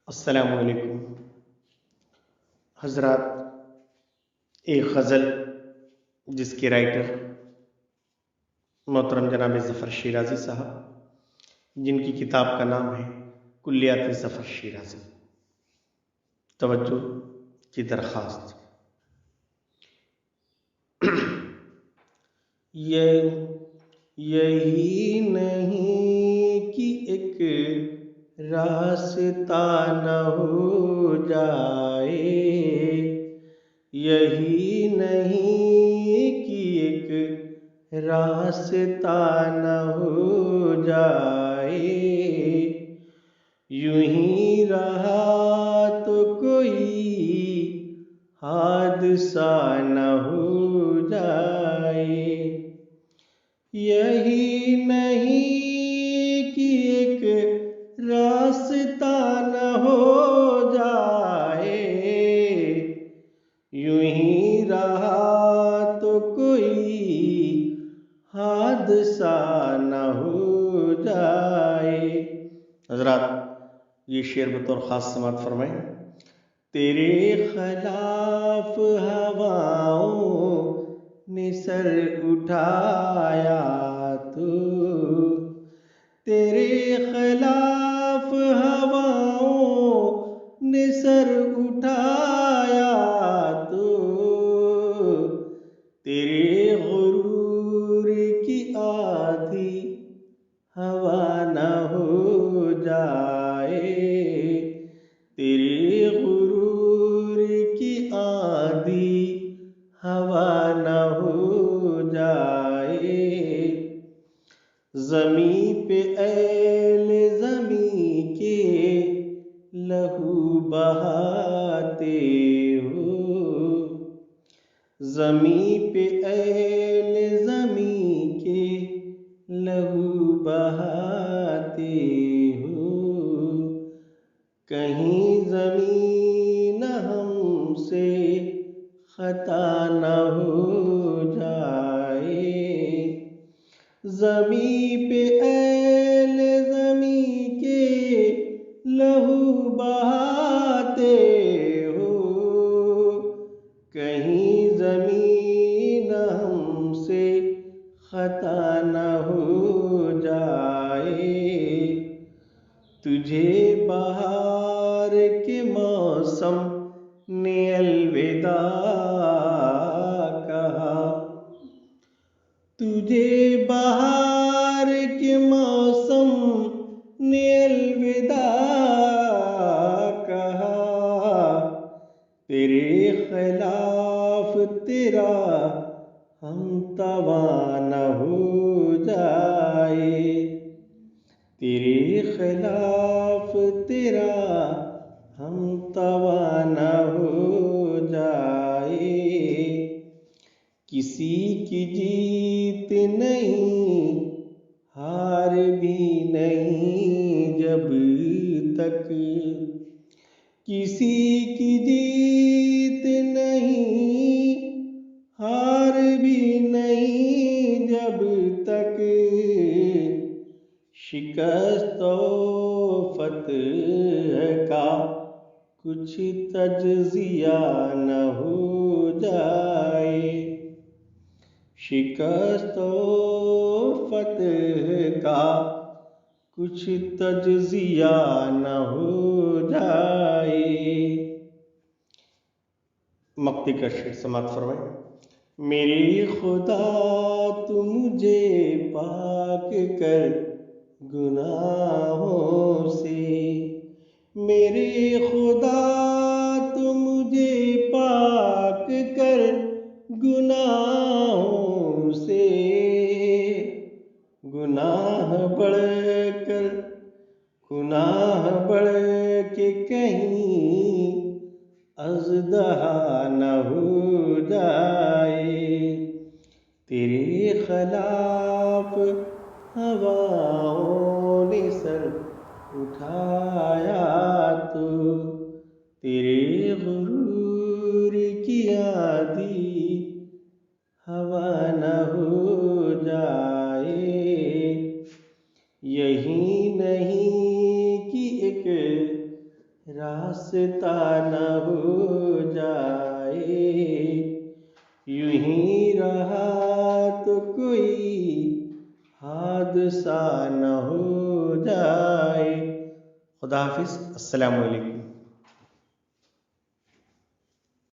अस्सलामुअलैकुम हजरात। एक गज़ल जिसके राइटर मोहतरम जनाब ज़फ़र शिराज़ी साहब, जिनकी किताब का नाम है कुल्लियात ज़फ़र शिराज़ी। तवज्जो की दरख्वास्त। यही नहीं कि एक रास्ता न हो जाए, यही नहीं कि एक रास्ता न हो जाए, यूं ही रहा तो कोई हादसा न हो जाए, यही नहीं कि एक रास्ता न हो जाए, यूं ही रहा तो कोई हादसा न हो जाए। हजरात, ये शेर बतौर ख़ास समात फरमाएं। तेरे खिलाफ हवाओं ने सर उठाया तो, तेरे खिलाफ हवाओं ने सर उठाया तो, तेरे गुरूर की आधी हवा न हो जाए, तेरे गुरूर की आधी हवा न हो जाए। ज़मीं पे ऐले ज़मीं के लहू बहाते हो, ज़मीं पे ऐले ज़मीं के लहू बहाते हो, कहीं ज़मीन हमसे खता न हो जाए, ज़मीं पे ऐले ज़मीं के लहू बहाते हो, कहीं ज़मीन हमसे खता न हो जाए, तुझे बहार के मौसम ने अलविदा कहा, तुझे बहार के मौसम ने अलविदा कहा, तेरे खिलाफ तेरा हम तवा न हो जाए, तेरे खिलाफ तेरा हम तवा न हो जाए, किसी की जीत नहीं हार भी नहीं जब तक, किसी की जीत नहीं हार भी नहीं जब तक, शिकस्त और फतह का कुछ तज्ज़िया न हो जाए, शिकस्त और फतह का कुछ तज्ज़िया न हो जाए। मक्ती का शेर समात फरमाएं। मेरे खुदा तू मुझे पाक कर गुनाहों से, मेरे खुदा तू मुझे पाक कर गुनाहों से, गुनाह बढ़ के कहीं अज़दहा न हो जाए, तेरे खिलाफ हवाओं ने सर उठाया तो, तेरे गुरूर की आधी हवा न हो जाए, यही नहीं कि एक रास्ता न हो जाए, यूं ही रहा तो कोई हादसा न हो जाए। खुदा हाफिज, अस्सलामु अलैकुम।